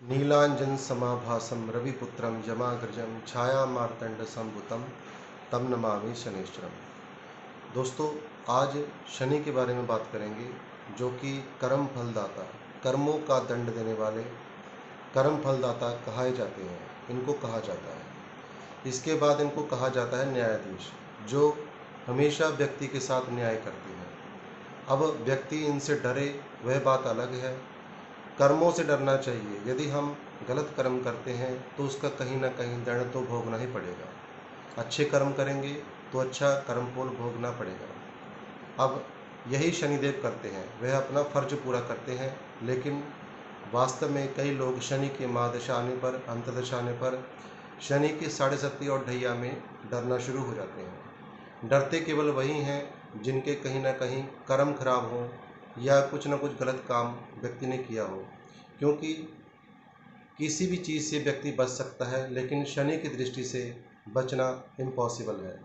नीलांजन समाभासम रविपुत्रम यमाग्रजम छाया मार्तंड संभुतम तम नमामि शनेश्वरम। दोस्तों, आज शनि के बारे में बात करेंगे, जो कि कर्म फलदाता, कर्मों का दंड देने वाले कर्म फलदाता कहाए जाते हैं। इनको कहा जाता है। इसके बाद इनको कहा जाता है न्यायाधीश, जो हमेशा व्यक्ति के साथ न्याय करते हैं। अब व्यक्ति इनसे डरे वह बात अलग है। कर्मों से डरना चाहिए। यदि हम गलत कर्म करते हैं तो उसका कहीं ना कहीं दंड तो भोगना ही पड़ेगा। अच्छे कर्म करेंगे तो अच्छा कर्मफल भोगना पड़ेगा। अब यही शनिदेव करते हैं, वह अपना फर्ज पूरा करते हैं। लेकिन वास्तव में कई लोग शनि के महादशा आने पर, अंतर्दशा आने पर शनि के 7.5 और ढैया में डरना शुरू हो जाते हैं। डरते केवल वही हैं जिनके कहीं ना कहीं कर्म खराब हो या कुछ न कुछ गलत काम व्यक्ति ने किया हो, क्योंकि किसी भी चीज़ से व्यक्ति बच सकता है, लेकिन शनि की दृष्टि से बचना इम्पॉसिबल है।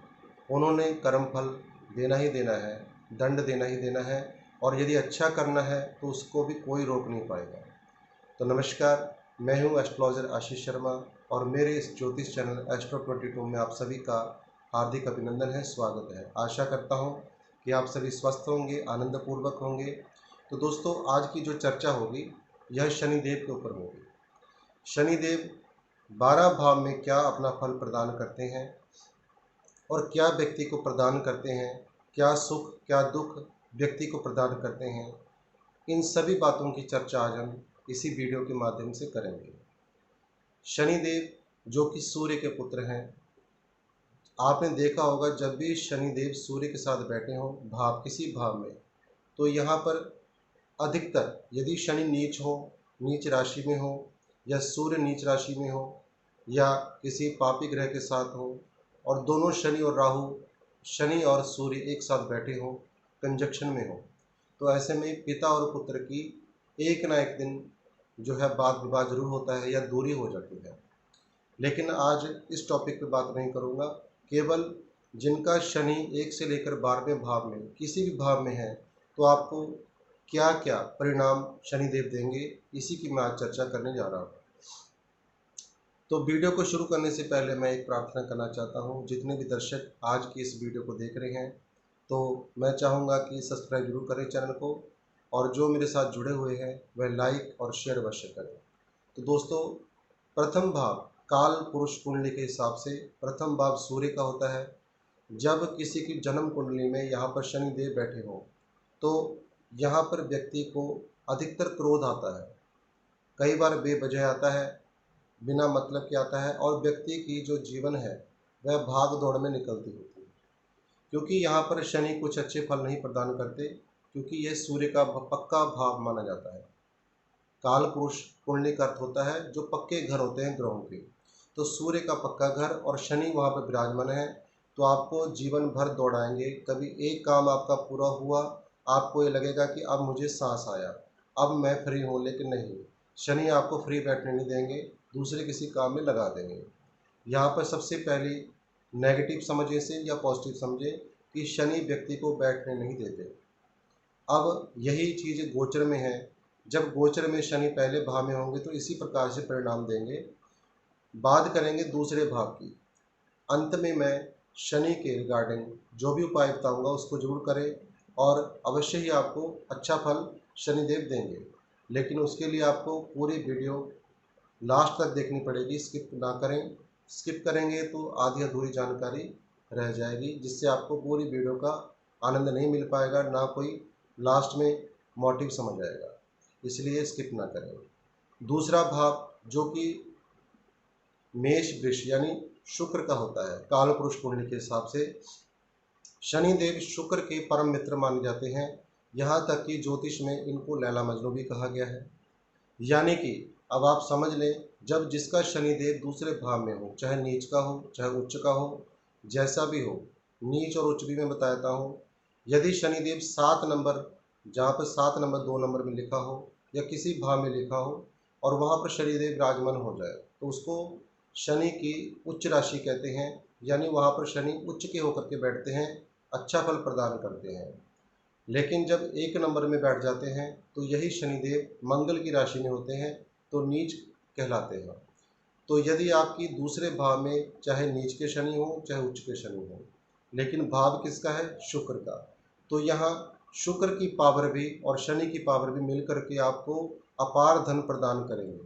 उन्होंने कर्म फल देना ही देना है, दंड देना ही देना है, और यदि अच्छा करना है तो उसको भी कोई रोक नहीं पाएगा। तो नमस्कार, मैं हूँ एस्ट्रोलॉजर आशीष शर्मा, और मेरे इस ज्योतिष चैनल एस्ट्रो 22 में आप सभी का हार्दिक अभिनंदन है, स्वागत है। आशा करता हूँ कि आप सभी स्वस्थ होंगे, आनंदपूर्वक होंगे। तो दोस्तों, आज की जो चर्चा होगी यह शनिदेव के ऊपर होगी। शनिदेव 12 भाव में क्या अपना फल प्रदान करते हैं और क्या व्यक्ति को प्रदान करते हैं, क्या सुख क्या दुख व्यक्ति को प्रदान करते हैं, इन सभी बातों की चर्चा आज हम इसी वीडियो के माध्यम से करेंगे। शनिदेव जो कि सूर्य के पुत्र हैं, आपने देखा होगा जब भी शनिदेव सूर्य के साथ बैठे हों भाव, किसी भाव में, तो यहाँ पर अधिकतर यदि शनि नीच हो, नीच राशि में हो, या सूर्य नीच राशि में हो, या किसी पापी ग्रह के साथ हो, और दोनों शनि और राहु, शनि और सूर्य एक साथ बैठे हो, कंजक्शन में हो, तो ऐसे में पिता और पुत्र की एक ना एक दिन जो है वाद विवाद जरूर होता है या दूरी हो जाती है। लेकिन आज इस टॉपिक पे बात नहीं करूँगा। केवल जिनका शनि 1 से लेकर 12वें भाव में, किसी भी भाव में है, तो आपको क्या क्या परिणाम शनिदेव देंगे, इसी की मैं आज चर्चा करने जा रहा हूँ। तो वीडियो को शुरू करने से पहले मैं एक प्रार्थना करना चाहता हूँ। जितने भी दर्शक आज की इस वीडियो को देख रहे हैं, तो मैं चाहूँगा कि सब्सक्राइब जरूर करें चैनल को, और जो मेरे साथ जुड़े हुए हैं वह लाइक और शेयर अवश्य करें। तो दोस्तों, प्रथम भाव काल पुरुष कुंडली के हिसाब से प्रथम भाव सूर्य का होता है। जब किसी की जन्म कुंडली में यहाँ पर शनिदेव बैठे हों, तो यहाँ पर व्यक्ति को अधिकतर क्रोध आता है, कई बार बेवजह आता है, बिना मतलब के आता है, और व्यक्ति की जो जीवन है वह भाग दौड़ में निकलती होती है, क्योंकि यहाँ पर शनि कुछ अच्छे फल नहीं प्रदान करते, क्योंकि यह सूर्य का पक्का भाव माना जाता है। काल पुरुष कुंडली का अर्थ होता है जो पक्के घर होते हैं ग्रहों के। तो सूर्य का पक्का घर और शनि वहाँ पर विराजमान है, तो आपको जीवन भर दौड़ाएंगे। कभी एक काम आपका पूरा हुआ, आपको ये लगेगा कि अब मुझे सांस आया, अब मैं फ्री हूँ, लेकिन नहीं, शनि आपको फ्री बैठने नहीं देंगे, दूसरे किसी काम में लगा देंगे। यहाँ पर सबसे पहली नेगेटिव समझे इसे या पॉजिटिव समझे कि शनि व्यक्ति को बैठने नहीं देते। अब यही चीज़ गोचर में है। जब गोचर में शनि पहले भाव में होंगे तो इसी प्रकार से परिणाम देंगे। बात करेंगे दूसरे भाव की। अंत में मैं शनि के रिगार्डिंग जो भी उपाय बताऊंगा उसको जरूर करें, और अवश्य ही आपको अच्छा फल शनिदेव देंगे। लेकिन उसके लिए आपको पूरी वीडियो लास्ट तक देखनी पड़ेगी, स्किप ना करें। स्किप करेंगे तो आधी अधूरी जानकारी रह जाएगी, जिससे आपको पूरी वीडियो का आनंद नहीं मिल पाएगा, ना कोई लास्ट में मोटिव समझ आएगा। इसलिए स्किप ना करें। दूसरा भाव जो कि मेष वृष यानी शुक्र का होता है, काल पुरुष कुंडली के हिसाब से शनिदेव शुक्र के परम मित्र माने जाते हैं। यहाँ तक कि ज्योतिष में इनको लैला मजनू भी कहा गया है। यानी कि अब आप समझ लें, जब जिसका शनिदेव दूसरे भाव में हो, चाहे नीच का हो चाहे उच्च का हो, जैसा भी हो, नीच और उच्च भी मैं बताता हूँ। यदि शनिदेव 7 नंबर, जहाँ पर 7 नंबर 2 नंबर में लिखा हो, या किसी भाव में लिखा हो, और वहाँ पर शनिदेव विराजमान हो जाए, तो उसको शनि की उच्च राशि कहते हैं। यानी वहाँ पर शनि उच्च के होकर के बैठते हैं, अच्छा फल प्रदान करते हैं। लेकिन जब 1 नंबर में बैठ जाते हैं तो यही शनिदेव मंगल की राशि में होते हैं, तो नीच कहलाते हैं। तो यदि आपकी दूसरे भाव में चाहे नीच के शनि हो चाहे उच्च के शनि हो, लेकिन भाव किसका है? शुक्र का। तो यहाँ शुक्र की पावर भी और शनि की पावर भी मिलकर के आपको अपार धन प्रदान करेंगे।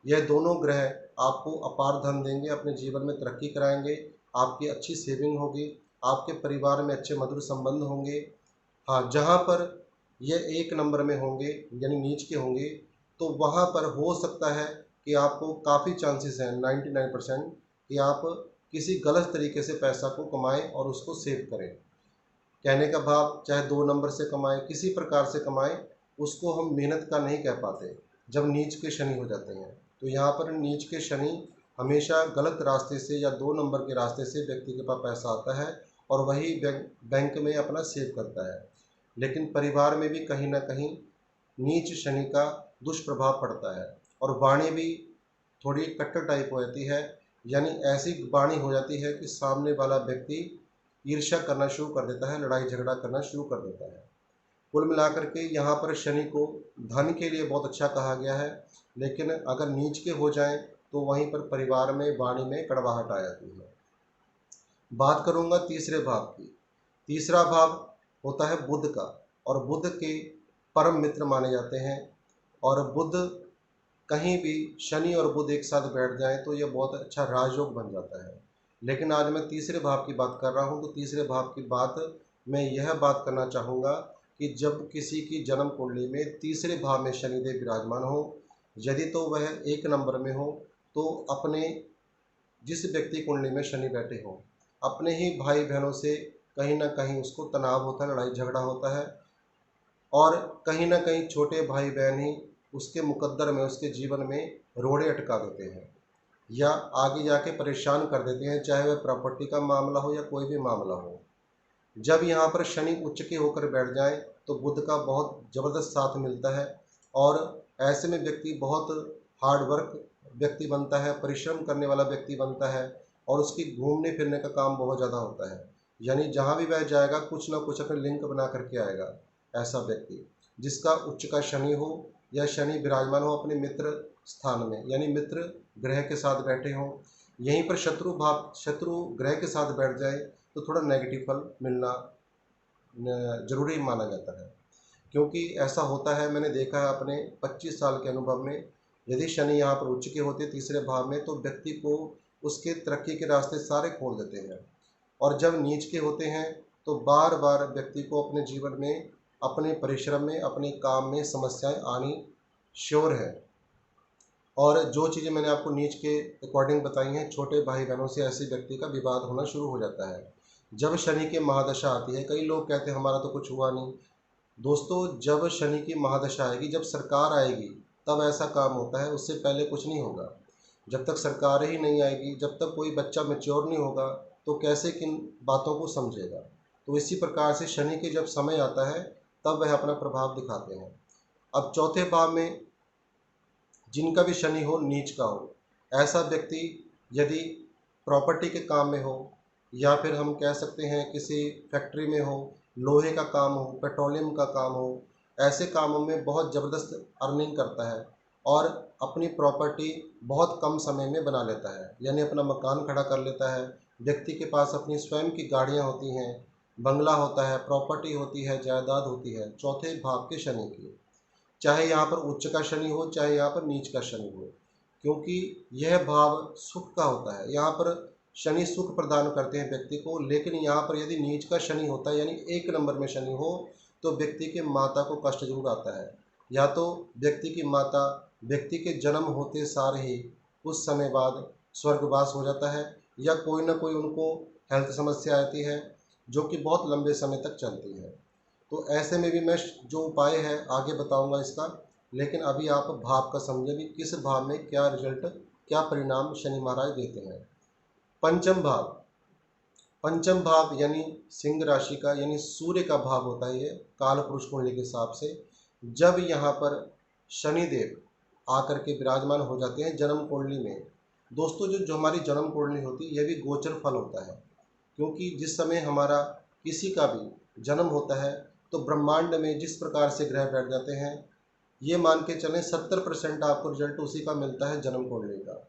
यह दोनों ग्रह आपको अपार धन देंगे, अपने जीवन में तरक्की कराएंगे, आपकी अच्छी सेविंग होगी, आपके परिवार में अच्छे मधुर संबंध होंगे। हाँ, जहाँ पर ये एक नंबर में होंगे यानी नीच के होंगे, तो वहाँ पर हो सकता है कि आपको काफ़ी चांसेस हैं 99% कि आप किसी गलत तरीके से पैसा को कमाएं और उसको सेव करें। कहने का भाव, चाहे 2 नंबर से कमाएं, किसी प्रकार से कमाएं, उसको हम मेहनत का नहीं कह पाते जब नीच के शनि हो जाते हैं। तो यहाँ पर नीच के शनि हमेशा गलत रास्ते से या 2 नंबर के रास्ते से व्यक्ति के पास पैसा आता है और वही बैंक में अपना सेव करता है। लेकिन परिवार में भी कहीं ना कहीं नीच शनि का दुष्प्रभाव पड़ता है और वाणी भी थोड़ी कट्टर टाइप हो जाती है, यानी ऐसी वाणी हो जाती है कि सामने वाला व्यक्ति ईर्ष्या करना शुरू कर देता है, लड़ाई झगड़ा करना शुरू कर देता है। कुल मिलाकर के यहाँ पर शनि को धन के लिए बहुत अच्छा कहा गया है, लेकिन अगर नीच के हो जाएं तो वहीं पर परिवार में वाणी में कड़वाहट आ जाती है। बात करूँगा तीसरे भाव की। तीसरा भाव होता है बुध का, और बुध के परम मित्र माने जाते हैं। और बुध कहीं भी शनि और बुध एक साथ बैठ जाएं तो यह बहुत अच्छा राजयोग बन जाता है। लेकिन आज मैं तीसरे भाव की बात कर रहा हूं, तो तीसरे भाव की बात मैं यह बात करना चाहूँगा कि जब किसी की जन्म कुंडली में तीसरे भाव में शनिदेव विराजमान हो, यदि तो वह 1 नंबर में हो, तो अपने जिस व्यक्ति कुंडली में शनि बैठे हो, अपने ही भाई बहनों से कहीं ना कहीं उसको तनाव होता है, लड़ाई झगड़ा होता है, और कहीं ना कहीं छोटे भाई बहन ही उसके मुकद्दर में, उसके जीवन में रोड़े अटका देते हैं या आगे जाके परेशान कर देते हैं, चाहे वह प्रॉपर्टी का मामला हो या कोई भी मामला हो। जब यहाँ पर शनि उच्च के होकर बैठ जाए तो बुध का बहुत ज़बरदस्त साथ मिलता है, और ऐसे में व्यक्ति बहुत हार्ड वर्क व्यक्ति बनता है, परिश्रम करने वाला व्यक्ति बनता है, और उसकी घूमने फिरने का काम बहुत ज़्यादा होता है। यानी जहाँ भी वह जाएगा कुछ ना कुछ अपने लिंक बना करके आएगा। ऐसा व्यक्ति जिसका उच्च का शनि हो या शनि विराजमान हो अपने मित्र स्थान में, यानी मित्र ग्रह के साथ बैठे हों, यहीं पर शत्रु ग्रह के साथ बैठ जाए तो थोड़ा नेगेटिव फल मिलना जरूरी माना जाता है। क्योंकि ऐसा होता है, मैंने देखा है अपने 25 साल के अनुभव में, यदि शनि यहाँ पर उच्च के होते तीसरे भाव में तो व्यक्ति को उसके तरक्की के रास्ते सारे खोल देते हैं, और जब नीच के होते हैं तो बार बार व्यक्ति को अपने जीवन में, अपने परिश्रम में, अपने काम में समस्याएं आनी श्योर है। और जो चीज़ें मैंने आपको नीच के अकॉर्डिंग बताई हैं, छोटे भाई बहनों से ऐसे व्यक्ति का विवाद होना शुरू हो जाता है जब शनि की महादशा आती है। कई लोग कहते हैं हमारा तो कुछ हुआ नहीं। दोस्तों, जब शनि की महादशा आएगी, जब सरकार आएगी, तब ऐसा काम होता है, उससे पहले कुछ नहीं होगा। जब तक सरकार ही नहीं आएगी, जब तक कोई बच्चा मैच्योर नहीं होगा, तो कैसे किन बातों को समझेगा। तो इसी प्रकार से शनि के जब समय आता है तब वह अपना प्रभाव दिखाते हैं। अब चौथे भाव में जिनका भी शनि हो, नीच का हो, ऐसा व्यक्ति यदि प्रॉपर्टी के काम में हो, या फिर हम कह सकते हैं किसी फैक्ट्री में हो, लोहे का काम हो, पेट्रोलियम का काम हो, ऐसे कामों में बहुत ज़बरदस्त अर्निंग करता है और अपनी प्रॉपर्टी बहुत कम समय में बना लेता है, यानी अपना मकान खड़ा कर लेता है। व्यक्ति के पास अपनी स्वयं की गाड़ियाँ होती हैं, बंगला होता है, प्रॉपर्टी होती है, जायदाद होती है, चौथे भाव के शनि की। चाहे यहाँ पर उच्च का शनि हो, चाहे यहाँ पर नीच का शनि हो, क्योंकि यह भाव सुख का होता है। यहाँ पर शनि सुख प्रदान करते हैं व्यक्ति को, लेकिन यहाँ पर यदि नीच का शनि होता है, यानी 1 नंबर में शनि हो, तो व्यक्ति के माता को कष्ट जरूर आता है। या तो व्यक्ति की माता व्यक्ति के जन्म होते सार ही कुछ समय बाद स्वर्गवास हो जाता है, या कोई ना कोई उनको हेल्थ समस्या आती है जो कि बहुत लंबे समय तक चलती है। तो ऐसे में भी मैं जो उपाय है आगे बताऊंगा इसका, लेकिन अभी आप भाव का समझें भी किस भाव में क्या रिजल्ट, क्या परिणाम शनि महाराज देते हैं। पंचम भाव, पंचम भाव यानी सिंह राशि का, यानी सूर्य का भाव होता है। ये काल पुरुष कुंडली के हिसाब से जब यहाँ पर शनिदेव आकर के विराजमान हो जाते हैं जन्म कुंडली में, दोस्तों जो हमारी जन्म कुंडली होती है यह भी गोचर फल होता है, क्योंकि जिस समय हमारा किसी का भी जन्म होता है तो ब्रह्मांड में जिस प्रकार से ग्रह बैठ जाते हैं, ये मान के चलें 70% आपको रिजल्ट उसी का मिलता है जन्म कुंडली का,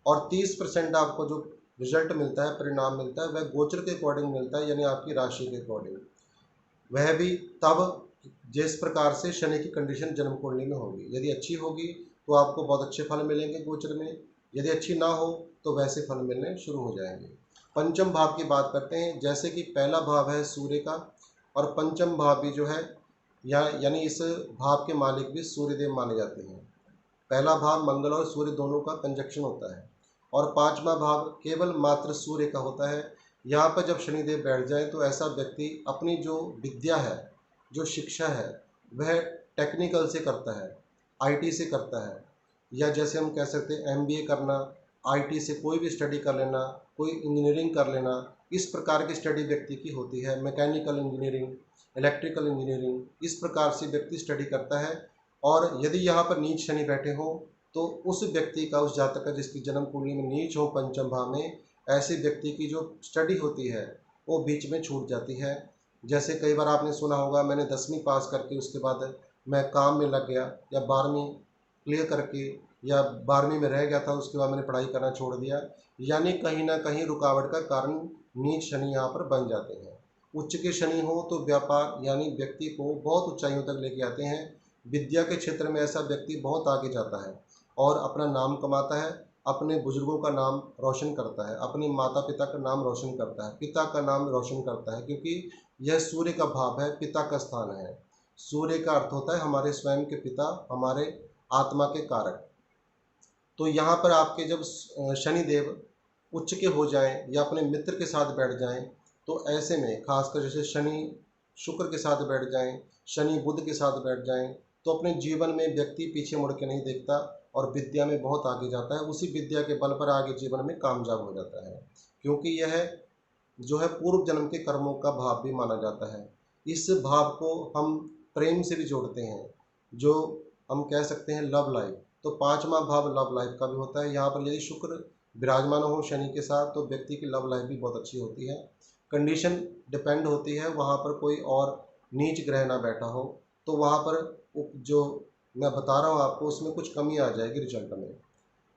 और 30% आपको जो रिजल्ट मिलता है, परिणाम मिलता है, वह गोचर के अकॉर्डिंग मिलता है, यानी आपकी राशि के अकॉर्डिंग। वह भी तब जिस प्रकार से शनि की कंडीशन जन्म कुंडली में होगी। यदि अच्छी होगी तो आपको बहुत अच्छे फल मिलेंगे गोचर में, यदि अच्छी ना हो तो वैसे फल मिलने शुरू हो जाएंगे। पंचम भाव की बात करते हैं। जैसे कि पहला भाव है सूर्य का, और पंचम भाव भी जो है यानी इस भाव के मालिक भी सूर्यदेव माने जाते हैं। पहला भाव मंगल और सूर्य दोनों का कंजक्शन होता है, और पांचवा भाव केवल मात्र सूर्य का होता है। यहाँ पर जब शनिदेव बैठ जाए तो ऐसा व्यक्ति अपनी जो विद्या है, जो शिक्षा है, वह टेक्निकल से करता है, आईटी से करता है, या जैसे हम कह सकते हैं एमबीए करना, आईटी से कोई भी स्टडी कर लेना, कोई इंजीनियरिंग कर लेना, इस प्रकार की स्टडी व्यक्ति की होती है। मैकेनिकल इंजीनियरिंग, इलेक्ट्रिकल इंजीनियरिंग, इस प्रकार से व्यक्ति स्टडी करता है। और यदि यहाँ पर नीच शनि बैठे हो तो उस व्यक्ति का, उस जातक का जिसकी जन्म कुंडली में नीच हो पंचम भाव में, ऐसे व्यक्ति की जो स्टडी होती है वो बीच में छूट जाती है। जैसे कई बार आपने सुना होगा, मैंने 10वीं पास करके उसके बाद मैं काम में लग गया, या 12वीं क्लियर करके, या 12वीं में रह गया था, उसके बाद मैंने पढ़ाई करना छोड़ दिया। यानी कहीं ना कहीं रुकावट का कारण नीच शनि यहाँ पर बन जाते हैं। उच्च के शनि हो तो व्यापार यानी व्यक्ति को बहुत ऊंचाइयों तक लेके आते हैं। विद्या के क्षेत्र में ऐसा व्यक्ति बहुत आगे जाता है और अपना नाम कमाता है, अपने बुजुर्गों का नाम रोशन करता है, अपने माता पिता का नाम रोशन करता है, पिता का नाम रोशन करता है, क्योंकि यह सूर्य का भाव है, पिता का स्थान है। सूर्य का अर्थ होता है हमारे स्वयं के पिता, हमारे आत्मा के कारक। तो यहाँ पर आपके जब शनिदेव उच्च के हो जाएं या अपने मित्र के साथ बैठ जाएं, तो ऐसे में खासकर जैसे शनि शुक्र के साथ बैठ जाएं, शनि बुध के साथ बैठ जाएं, तो अपने जीवन में व्यक्ति पीछे मुड़ के नहीं देखता और विद्या में बहुत आगे जाता है। उसी विद्या के बल पर आगे जीवन में कामयाब हो जाता है, क्योंकि यह जो है पूर्व जन्म के कर्मों का भाव भी माना जाता है। इस भाव को हम प्रेम से भी जोड़ते हैं, जो हम कह सकते हैं लव लाइफ। तो पांचवा भाव लव लाइफ का भी होता है। यहाँ पर यदि शुक्र विराजमान हो शनि के साथ तो व्यक्ति की लव लाइफ भी बहुत अच्छी होती है। कंडीशन डिपेंड होती है, वहाँ पर कोई और नीच ग्रह ना बैठा हो तो वहाँ पर जो मैं बता रहा हूँ आपको उसमें कुछ कमी आ जाएगी रिजल्ट में।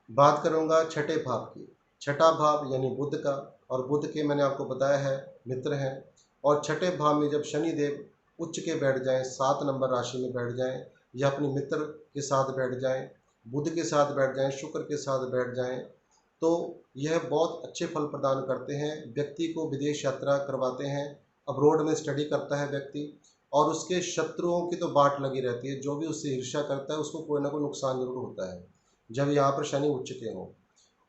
बात करूँगा छठे भाव की। छठा भाव यानी बुध का, और बुध के मैंने आपको बताया है मित्र हैं। और छठे भाव में जब शनिदेव उच्च के बैठ जाएं, 7 नंबर राशि में बैठ जाएं, या अपने मित्र के साथ बैठ जाएं, बुध के साथ बैठ जाएं, शुक्र के साथ बैठ जाएं, तो यह बहुत अच्छे फल प्रदान करते हैं। व्यक्ति को विदेश यात्रा करवाते हैं, अब्रोड में स्टडी करता है व्यक्ति, और उसके शत्रुओं की तो बाट लगी रहती है। जो भी उससे ईर्ष्या करता है उसको कोई ना कोई नुकसान जरूर होता है जब यहाँ पर शनि उच्च के हों।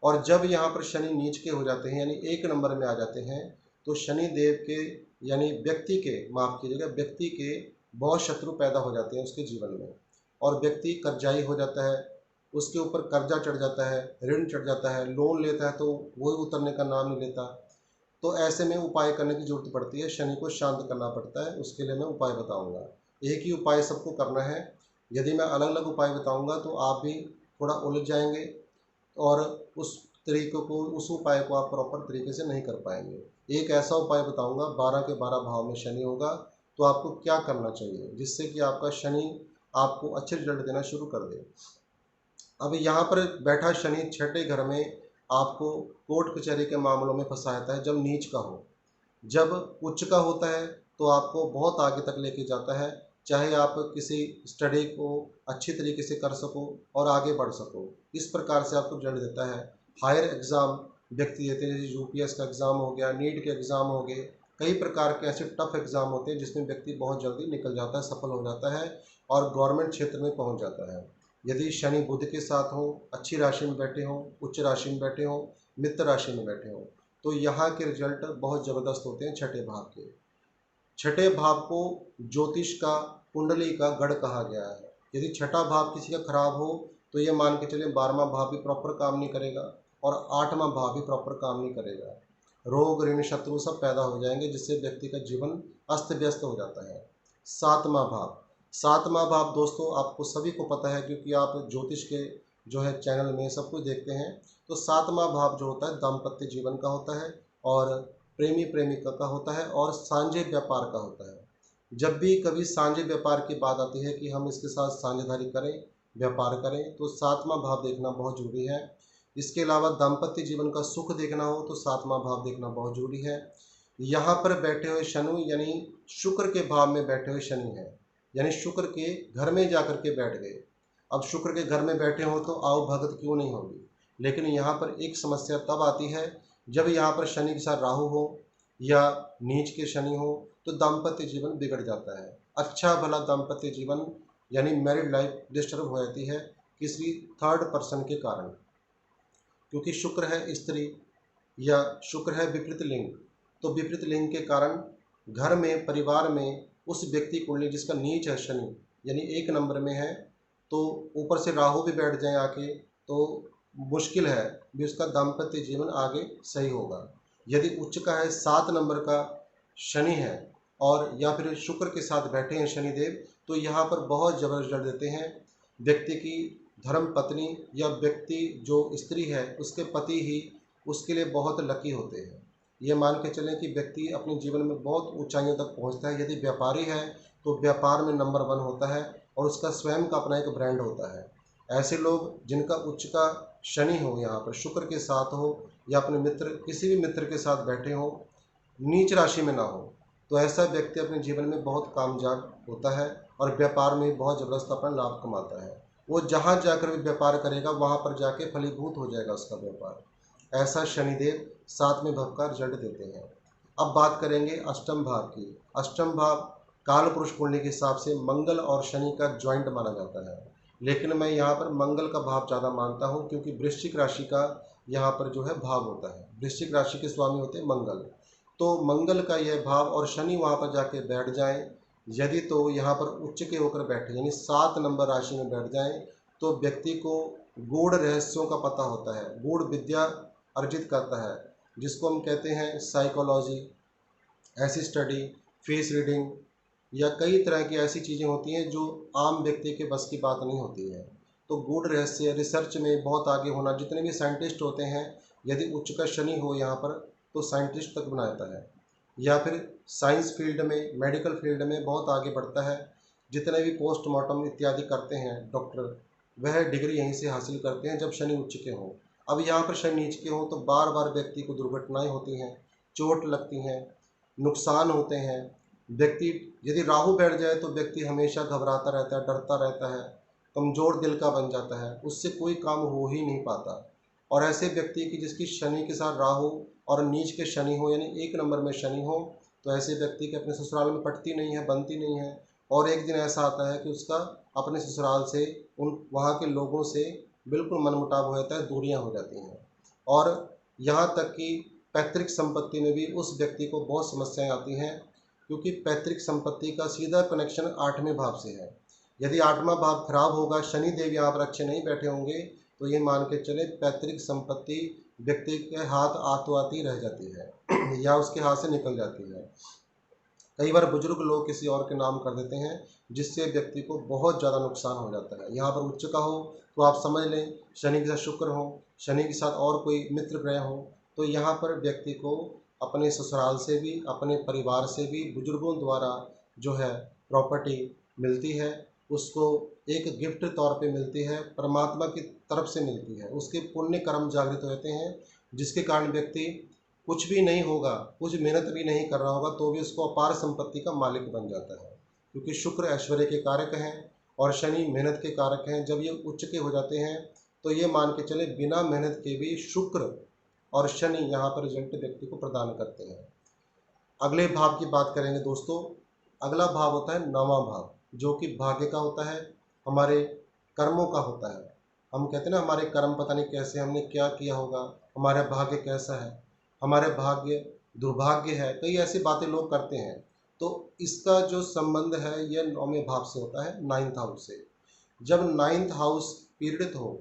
और जब यहाँ पर शनि नीच के हो जाते हैं यानी 1 नंबर में आ जाते हैं, तो शनि देव के यानी व्यक्ति के, माफ कीजिएगा, व्यक्ति के बहुत शत्रु पैदा हो जाते हैं उसके जीवन में, और व्यक्ति कर्जाई हो जाता है, उसके ऊपर कर्जा चढ़ जाता है, ऋण चढ़ जाता है, लोन लेता है तो वही उतरने का नाम नहीं लेता। तो ऐसे में उपाय करने की जरूरत पड़ती है, शनि को शांत करना पड़ता है। उसके लिए मैं उपाय बताऊंगा। एक ही उपाय सबको करना है। यदि मैं अलग अलग उपाय बताऊंगा तो आप भी थोड़ा उलझ जाएंगे, और उस तरीके को, उस उपाय को आप प्रॉपर तरीके से नहीं कर पाएंगे। एक ऐसा उपाय बताऊंगा, 12 के 12 भाव में शनि होगा तो आपको क्या करना चाहिए जिससे कि आपका शनि आपको अच्छे रिजल्ट देना शुरू कर दे। अब यहाँ पर बैठा शनि छठे घर में आपको कोर्ट कचहरी के मामलों में फंसाता है जब नीच का हो। जब उच्च का होता है तो आपको बहुत आगे तक लेके जाता है, चाहे आप किसी स्टडी को अच्छी तरीके से कर सको और आगे बढ़ सको, इस प्रकार से आपको रिजल्ट देता है। हायर एग्ज़ाम व्यक्ति देते हैं, जैसे यूपीएस का एग्ज़ाम हो गया, नीट के एग्ज़ाम हो गए, कई प्रकार के ऐसे टफ एग्ज़ाम होते हैं जिसमें व्यक्ति बहुत जल्दी निकल जाता है, सफल हो जाता है और गवर्नमेंट क्षेत्र में पहुंच जाता है। यदि शनि बुध के साथ हो, अच्छी राशि में बैठे हों, उच्च राशि में बैठे हों, मित्र राशि में बैठे हों, तो यहाँ के रिजल्ट बहुत ज़बरदस्त होते हैं छठे भाव के। छठे भाव को ज्योतिष का, कुंडली का गढ़ कहा गया है। यदि छठा भाव किसी का खराब हो तो ये मान के चलिए 12वां भाव भी प्रॉपर काम नहीं करेगा और 8वां भाव भी प्रॉपर काम नहीं करेगा। रोग ऋण शत्रु सब पैदा हो जाएंगे जिससे व्यक्ति का जीवन अस्त व्यस्त हो जाता है। 7वां भाव, 7वां भाव दोस्तों आपको सभी को पता है क्योंकि आप ज्योतिष के जो है चैनल में सब कुछ देखते हैं। तो 7वां भाव जो होता है दाम्पत्य जीवन का होता है, और प्रेमी प्रेमिका का होता है, और सांझे व्यापार का होता है। जब भी कभी साझे व्यापार की बात आती है कि हम इसके साथ साझेदारी करें, व्यापार करें, तो सातवां भाव देखना बहुत जरूरी है। इसके अलावा दाम्पत्य जीवन का सुख देखना हो तो सातवां भाव देखना बहुत जरूरी है। यहाँ पर बैठे हुए शनि यानी शुक्र के भाव में बैठे हुए शनि हैं, यानी शुक्र के घर में जाकर के बैठ गए। अब शुक्र के घर में बैठे हो तो आओ भगत क्यों नहीं होगी। लेकिन यहाँ पर एक समस्या तब आती है जब यहाँ पर शनि के साथ राहु हो या नीच के शनि हो, तो दाम्पत्य जीवन बिगड़ जाता है। अच्छा भला दाम्पत्य जीवन यानी मैरिड लाइफ डिस्टर्ब हो जाती है किसी थर्ड पर्सन के कारण, क्योंकि शुक्र है स्त्री या शुक्र है विपरीत लिंग। तो विपरीत लिंग के कारण घर में, परिवार में उस व्यक्ति कुंडली जिसका नीच है शनि यानी एक नंबर में है, तो ऊपर से राहु भी बैठ जाए आके, तो मुश्किल है भी उसका दाम्पत्य जीवन आगे सही होगा। यदि उच्च का है, 7 नंबर का शनि है और या फिर शुक्र के साथ बैठे हैं शनिदेव, तो यहाँ पर बहुत जबरदस्त रिजल्ट देते हैं। व्यक्ति की धर्म पत्नी या व्यक्ति जो स्त्री है उसके पति ही उसके लिए बहुत लकी होते हैं। ये मान के चलें कि व्यक्ति अपने जीवन में बहुत ऊंचाइयों तक पहुंचता है। यदि व्यापारी है तो व्यापार में नंबर 1 होता है और उसका स्वयं का अपना एक ब्रांड होता है। ऐसे लोग जिनका उच्च का शनि हो, यहाँ पर शुक्र के साथ हो या अपने मित्र, किसी भी मित्र के साथ बैठे हो, नीच राशि में ना हो, तो ऐसा व्यक्ति अपने जीवन में बहुत कामयाब होता है और व्यापार में बहुत ज़बरदस्त अपना लाभ कमाता है। वो जहाँ जाकर भी व्यापार करेगा वहाँ पर जाके फलीभूत हो जाएगा उसका व्यापार। ऐसा शनिदेव 7वें भाव का रिजल्ट देते हैं। अब बात करेंगे अष्टम भाव की। अष्टम भाव काल पुरुष कुंडली के हिसाब से मंगल और शनि का ज्वाइंट माना जाता है, लेकिन मैं यहाँ पर मंगल का भाव ज़्यादा मानता हूँ, क्योंकि वृश्चिक राशि का यहाँ पर जो है भाव होता है। वृश्चिक राशि के स्वामी होते हैं मंगल, तो मंगल का यह भाव और शनि वहाँ पर जाके बैठ जाएं, यदि तो यहाँ पर उच्च के होकर बैठे यानी 7 नंबर राशि में बैठ जाएं, तो व्यक्ति को गूढ़ रहस्यों का पता होता है, गूढ़ विद्या अर्जित करता है, जिसको हम कहते हैं साइकोलॉजी, ऐसी स्टडी, फेस रीडिंग या कई तरह की ऐसी चीज़ें होती हैं जो आम व्यक्ति के बस की बात नहीं होती है। तो गूढ़ रहस्य रिसर्च में बहुत आगे होना, जितने भी साइंटिस्ट होते हैं, यदि उच्च का शनि हो यहाँ पर तो साइंटिस्ट तक बनाता है, या फिर साइंस फील्ड में, मेडिकल फील्ड में बहुत आगे बढ़ता है। जितने भी पोस्टमार्टम इत्यादि करते हैं डॉक्टर, वह डिग्री यहीं से हासिल करते हैं जब शनि उच्च के हों। अब यहाँ पर शनि नीच के हों तो बार बार व्यक्ति को दुर्घटनाएं होती हैं, चोट लगती हैं, नुकसान होते हैं। व्यक्ति यदि राहु बैठ जाए तो व्यक्ति हमेशा घबराता रहता है, डरता रहता है, कमज़ोर दिल का बन जाता है, उससे कोई काम हो ही नहीं पाता। और ऐसे व्यक्ति की जिसकी शनि के साथ राहु और नीच के शनि हो यानी एक नंबर में शनि हो, तो ऐसे व्यक्ति के अपने ससुराल में पटती नहीं है, बनती नहीं है। और एक दिन ऐसा आता है कि उसका अपने ससुराल से, उन वहाँ के लोगों से बिल्कुल मनमुटाव हो जाता है, दूरियां हो जाती हैं। और यहाँ तक कि पैतृक संपत्ति में भी उस व्यक्ति को बहुत समस्याएं आती हैं, क्योंकि पैतृक संपत्ति का सीधा कनेक्शन 8वें भाव से है। यदि 8वां भाव खराब होगा, शनि देव यहाँ पर अच्छे नहीं बैठे होंगे, तो ये मान के चले पैतृक संपत्ति व्यक्ति के हाथ आतों आती रह जाती है या उसके हाथ से निकल जाती है। कई बार बुजुर्ग लोग किसी और के नाम कर देते हैं, जिससे व्यक्ति को बहुत ज़्यादा नुकसान हो जाता है। यहाँ पर उच्च का हो तो आप समझ लें, शनि के साथ शुक्र हो, शनि के साथ और कोई मित्र ग्रह हो, तो यहाँ पर व्यक्ति को अपने ससुराल से भी, अपने परिवार से भी, बुजुर्गों द्वारा जो है प्रॉपर्टी मिलती है, उसको एक गिफ्ट तौर पे मिलती है, परमात्मा की तरफ से मिलती है, उसके पुण्य कर्म जागृत होते हैं, जिसके कारण व्यक्ति कुछ भी नहीं होगा, कुछ मेहनत भी नहीं कर रहा होगा, तो भी उसको अपार संपत्ति का मालिक बन जाता है। क्योंकि शुक्र ऐश्वर्य के कारक हैं और शनि मेहनत के कारक हैं। जब ये उच्च के हो जाते हैं तो ये मान के चले बिना मेहनत के भी शुक्र और शनि यहाँ पर रिजल्ट व्यक्ति को प्रदान करते हैं। अगले भाव की बात करेंगे दोस्तों। अगला भाव होता है 9वां भाव, जो कि भाग्य का होता है, हमारे कर्मों का होता है। हम कहते हैं ना, हमारे कर्म पता नहीं कैसे, हमने क्या किया होगा, हमारा भाग्य कैसा है, हमारे भाग्य दुर्भाग्य है, कई ऐसी बातें लोग करते हैं। तो इसका जो संबंध है यह 9वें भाव से होता है, 9th हाउस से। जब 9th हाउस पीड़ित हो,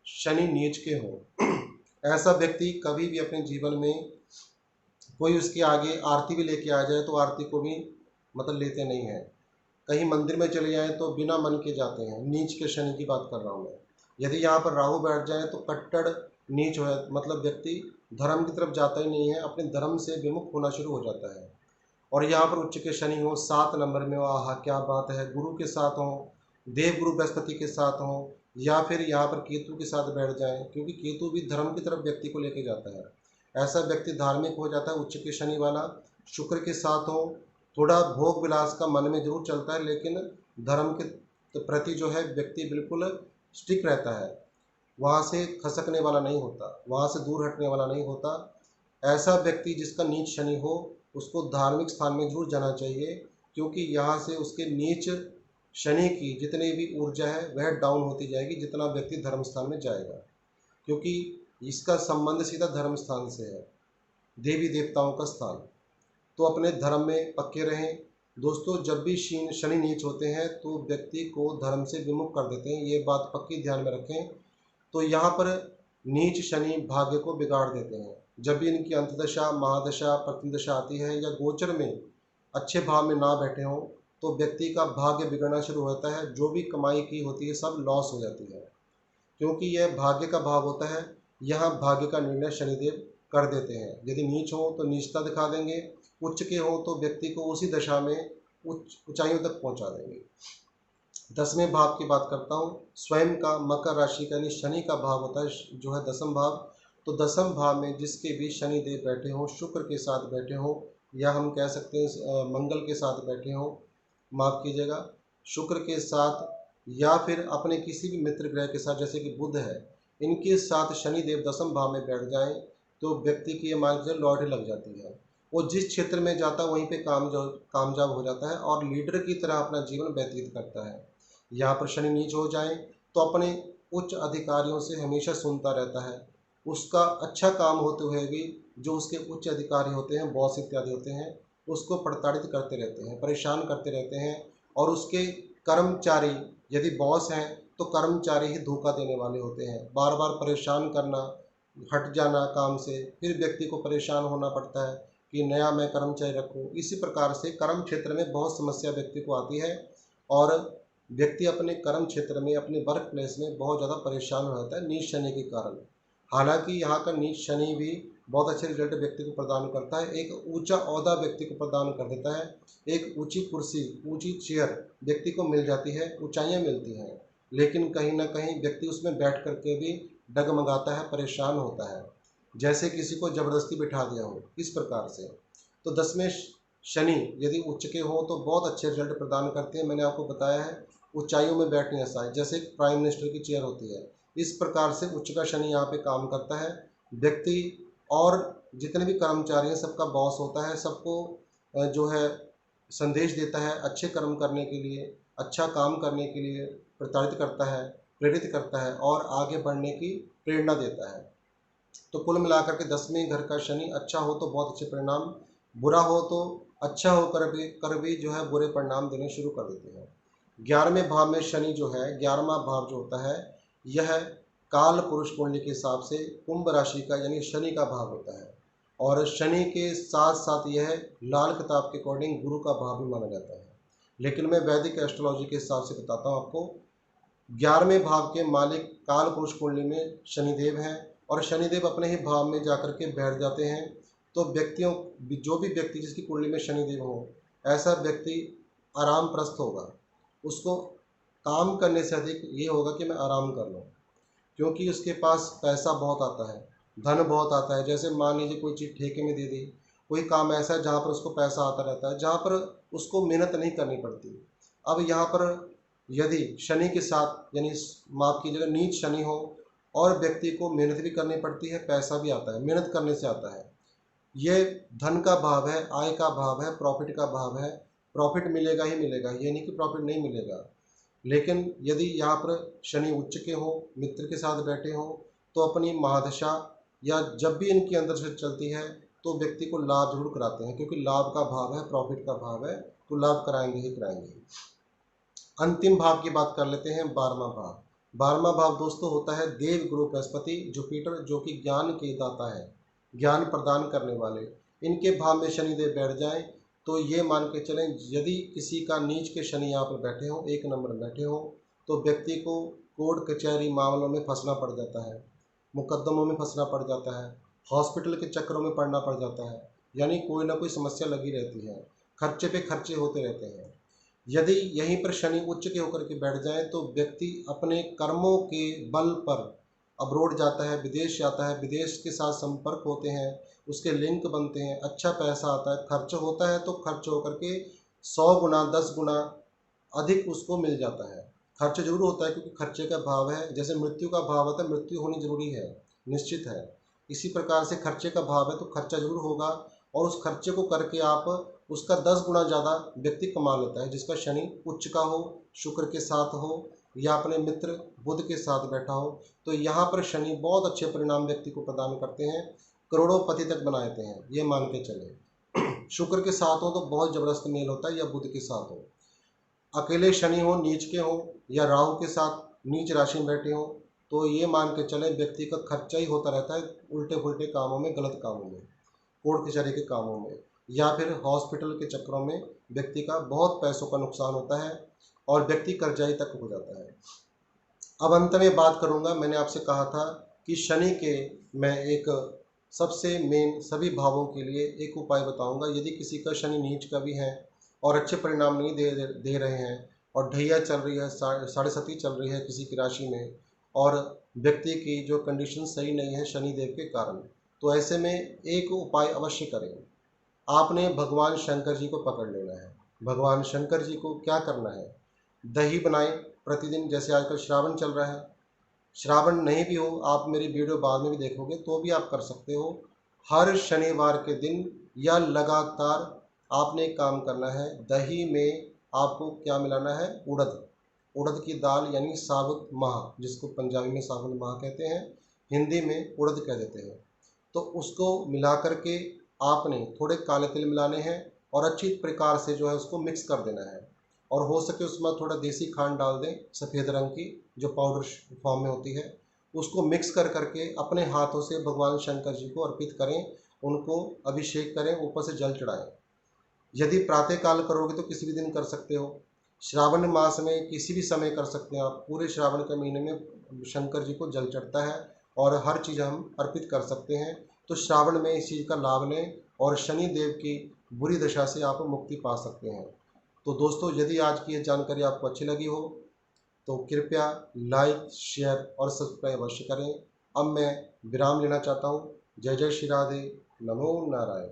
शनि नीच के हो, ऐसा व्यक्ति कभी भी अपने जीवन में, कोई उसके आगे आरती भी लेके आ जाए तो आरती को भी मतलब लेते नहीं है। कहीं मंदिर में चले जाएं तो बिना मन के जाते हैं। नीच के शनि की बात कर रहा हूँ मैं। यदि यहाँ पर राहु बैठ जाए तो कट्टर नीच हो, मतलब व्यक्ति धर्म की तरफ जाता ही नहीं है, अपने धर्म से विमुख होना शुरू हो जाता है। और यहाँ पर उच्च के शनि हो 7 नंबर में हो, आहा क्या बात है, गुरु के साथ हो, देव गुरु बृहस्पति के साथ हो, या फिर यहाँ पर केतु के साथ बैठ जाएं, क्योंकि केतु भी धर्म की तरफ व्यक्ति को लेके जाता है। ऐसा व्यक्ति धार्मिक हो जाता है उच्च के शनि वाला। शुक्र के साथ हो, थोड़ा भोग विलास का मन में जरूर चलता है, लेकिन धर्म के प्रति जो है व्यक्ति बिल्कुल स्टिक रहता है, वहाँ से खसकने वाला नहीं होता, वहाँ से दूर हटने वाला नहीं होता। ऐसा व्यक्ति जिसका नीच शनि हो उसको धार्मिक स्थान में जरूर जाना चाहिए, क्योंकि यहाँ से उसके नीच शनि की जितनी भी ऊर्जा है वह डाउन होती जाएगी जितना व्यक्ति धर्म स्थान में जाएगा, क्योंकि इसका संबंध सीधा धर्म स्थान से है, देवी देवताओं का स्थान। तो अपने धर्म में पक्के रहें दोस्तों। जब भी शनि नीच होते हैं तो व्यक्ति को धर्म से विमुख कर देते हैं, ये बात पक्की ध्यान में रखें। तो यहाँ पर नीच शनि भाग्य को बिगाड़ देते हैं। जब भी इनकी अंतदशा, महादशा, प्रतिदशा आती है या गोचर में अच्छे भाव में ना बैठे हों तो व्यक्ति का भाग्य बिगड़ना शुरू होता है। जो भी कमाई की होती है सब लॉस हो जाती है, क्योंकि यह भाग्य का भाव होता है। यहाँ भाग्य का निर्णय शनिदेव कर देते हैं। यदि नीच हो तो नीचता दिखा देंगे, उच्च के हो तो व्यक्ति को उसी दशा में ऊंचाइयों तक पहुंचा देंगे। 10वें भाव की बात करता हूँ, स्वयं का मकर राशि का यानी शनि का भाव होता है जो है 10वां भाव। तो 10वें भाव में जिसके भी शनि देव बैठे हों, शुक्र के साथ बैठे हों, या हम कह सकते हैं मंगल के साथ बैठे हों, माफ़ कीजिएगा, शुक्र के साथ, या फिर अपने किसी भी मित्र ग्रह के साथ जैसे कि बुध है, इनके साथ शनि देव 10वें भाव में बैठ जाएं तो व्यक्ति की ये मान लीजिए लॉटरी लग जाती है। वो जिस क्षेत्र में जाता है वहीं पे कामयाब हो जाता है और लीडर की तरह अपना जीवन व्यतीत करता है। यहाँ पर शनि नीच हो जाए तो अपने उच्च अधिकारियों से हमेशा सुनता रहता है। उसका अच्छा काम होते हुए भी जो उसके उच्च अधिकारी होते हैं, बॉस इत्यादि होते हैं, उसको प्रताड़ित करते रहते हैं, परेशान करते रहते हैं। और उसके कर्मचारी, यदि बॉस हैं तो कर्मचारी ही धोखा देने वाले होते हैं। बार बार परेशान करना, हट जाना काम से, फिर व्यक्ति को परेशान होना पड़ता है कि नया मैं कर्मचारी रखूं। इसी प्रकार से कर्म क्षेत्र में बहुत समस्या व्यक्ति को आती है और व्यक्ति अपने कर्म क्षेत्र में, अपने वर्क प्लेस में बहुत ज़्यादा परेशान हो जाता है नीच शनि के कारण। हालांकि यहाँ का नीच शनि भी बहुत अच्छे रिजल्ट व्यक्ति को प्रदान करता है। एक ऊंचा ओहदा व्यक्ति को प्रदान कर देता है, एक ऊंची कुर्सी, ऊंची चेयर व्यक्ति को मिल जाती है, ऊंचाइयाँ मिलती हैं, लेकिन कहीं ना कहीं व्यक्ति उसमें बैठ करके भी डगमगाता है, परेशान होता है, जैसे किसी को ज़बरदस्ती बिठा दिया हो, इस प्रकार से। तो 10वें शनि यदि उच्च के हो तो बहुत अच्छे रिजल्ट प्रदान करते हैं। मैंने आपको बताया है ऊंचाइयों में बैठने ऐसा, जैसे प्राइम मिनिस्टर की चेयर होती है, इस प्रकार से उच्च का शनि यहाँ पे काम करता है। व्यक्ति और जितने भी कर्मचारी हैं सबका बॉस होता है, सबको जो है संदेश देता है अच्छे कर्म करने के लिए, अच्छा काम करने के लिए प्रताड़ित करता है, प्रेरित करता है और आगे बढ़ने की प्रेरणा देता है। तो कुल मिलाकर के 10वें घर का शनि अच्छा हो तो बहुत अच्छे परिणाम, बुरा हो तो अच्छा होकर भी जो है बुरे परिणाम देने शुरू कर देते हैं। 11वें भाव में शनि जो है, 11वां भाव जो होता है, यह काल पुरुष कुंडली के हिसाब से कुंभ राशि का यानी शनि का भाव होता है। और शनि के साथ साथ यह लाल किताब के अकॉर्डिंग गुरु का भाव भी माना जाता है, लेकिन मैं वैदिक एस्ट्रोलॉजी के हिसाब से बताता हूँ आपको। 11वें भाव के मालिक काल पुरुष कुंडली में शनिदेव हैं और शनिदेव अपने ही भाव में जाकर के बैठ जाते हैं। तो व्यक्तियों, जो भी व्यक्ति जिसकी कुंडली में शनिदेव हो, ऐसा व्यक्ति आराम प्रस्त होगा। उसको काम करने से अधिक ये होगा कि मैं आराम कर लूँ, क्योंकि उसके पास पैसा बहुत आता है, धन बहुत आता है। जैसे मान लीजिए कोई चीज़ ठेके में दे दी, कोई काम ऐसा है जहाँ पर उसको पैसा आता रहता है, जहाँ पर उसको मेहनत नहीं करनी पड़ती। अब यहाँ पर यदि शनि के साथ यानी माफ़ कीजिएगा नीच शनि हो और व्यक्ति को मेहनत भी करनी पड़ती है, पैसा भी आता है, मेहनत करने से आता है। ये धन का भाव है, आय का भाव है, प्रॉफिट का भाव है। प्रॉफिट मिलेगा ही मिलेगा, ये नहीं कि प्रॉफिट नहीं मिलेगा। लेकिन यदि यहाँ पर शनि उच्च के हो, मित्र के साथ बैठे हो, तो अपनी महादशा या जब भी इनकी अंदर से चलती है तो व्यक्ति को लाभ जरूर कराते हैं, क्योंकि लाभ का भाव है, प्रॉफिट का भाव है, तो लाभ कराएंगे ही कराएंगे। अंतिम भाव की बात कर लेते हैं, 12वां भाव। 12वां भाव दोस्तों होता है देव गुरु बृहस्पति जुपिटर, जो कि ज्ञान के दाता है, ज्ञान प्रदान करने वाले। इनके भाव में शनिदेव बैठ जाएं तो ये मान के चलें, यदि किसी का नीच के शनि यहाँ पर बैठे हों, 1 नंबर बैठे हों, तो व्यक्ति को कोर्ट कचहरी मामलों में फंसना पड़ जाता है, मुकदमों में फंसना पड़ जाता है, हॉस्पिटल के चक्करों में पड़ना पड़ जाता है, यानी कोई ना कोई समस्या लगी रहती है। खर्चे पे खर्चे होते रहते हैं। यदि यहीं पर शनि उच्च के होकर के बैठ जाए तो व्यक्ति अपने कर्मों के बल पर अब्रोड जाता है, विदेश जाता है, विदेश के साथ संपर्क होते हैं, उसके लिंक बनते हैं, अच्छा पैसा आता है, खर्च होता है तो खर्च होकर के 100 गुना 10 गुना अधिक उसको मिल जाता है। खर्च जरूर होता है क्योंकि खर्चे का भाव है, जैसे मृत्यु का भाव होता है, मृत्यु होनी जरूरी है, निश्चित है। इसी प्रकार से खर्चे का भाव है तो खर्चा जरूर होगा, और उस खर्चे को करके आप उसका 10 गुना ज़्यादा व्यक्ति कमा लेता है, जिसका शनि उच्च का हो, शुक्र के साथ हो, या अपने मित्र बुध के साथ बैठा हो। तो यहाँ पर शनि बहुत अच्छे परिणाम व्यक्ति को प्रदान करते हैं, करोड़ोंपति तक बना देते हैं, ये मान के चले। शुक्र के साथ हो तो बहुत ज़बरदस्त मेल होता है, या बुध के साथ हो। अकेले शनि हो, नीच के हो, या राहु के साथ नीच राशि में बैठे हो, तो ये मान के चले व्यक्ति का खर्चा ही होता रहता है, उल्टे पुल्टे कामों में, गलत कामों में, कोर्ट कचहरी के कामों में, या फिर हॉस्पिटल के चक्करों में व्यक्ति का बहुत पैसों का नुकसान होता है और व्यक्ति कर्जाई तक हो जाता है। अब अंत में बात करूंगा, मैंने आपसे कहा था कि शनि के मैं एक सबसे मेन सभी भावों के लिए एक उपाय बताऊंगा। यदि किसी का शनि नीच का भी है और अच्छे परिणाम नहीं दे रहे हैं, और ढैया चल रही है, साढ़े सती चल रही है किसी की राशि में, और व्यक्ति की जो कंडीशन सही नहीं है शनिदेव के कारण, तो ऐसे में एक उपाय अवश्य करें। आपने भगवान शंकर जी को पकड़ लेना है। भगवान शंकर जी को क्या करना है, दही बनाएं प्रतिदिन। जैसे आजकल श्रावण चल रहा है, श्रावण नहीं भी हो, आप मेरी वीडियो बाद में भी देखोगे तो भी आप कर सकते हो। हर शनिवार के दिन या लगातार आपने एक काम करना है, दही में आपको क्या मिलाना है, उड़द, उड़द की दाल यानी साबुत माह, जिसको पंजाबी में साबुत माह कहते हैं, हिंदी में उड़द कह देते हैं। तो उसको मिला करके आपने थोड़े काले तिल मिलाने हैं और अच्छी प्रकार से जो है उसको मिक्स कर देना है, और हो सके उसमें थोड़ा देसी खांड डाल दें, सफ़ेद रंग की जो पाउडर फॉर्म में होती है, उसको मिक्स कर करके अपने हाथों से भगवान शंकर जी को अर्पित करें, उनको अभिषेक करें, ऊपर से जल चढ़ाएं। यदि प्रातःकाल करोगे तो किसी भी दिन कर सकते हो, श्रावण मास में किसी भी समय कर सकते हैं आप। पूरे श्रावण के महीने में शंकर जी को जल चढ़ता है और हर चीज़ हम अर्पित कर सकते हैं। तो श्रावण में इस चीज़ का लाभ लें और शनि देव की बुरी दशा से आप मुक्ति पा सकते हैं। तो दोस्तों, यदि आज की ये जानकारी आपको अच्छी लगी हो तो कृपया लाइक, शेयर और सब्सक्राइब अवश्य करें। अब मैं विराम लेना चाहता हूँ। जय जय श्री राधे, नमो नारायण।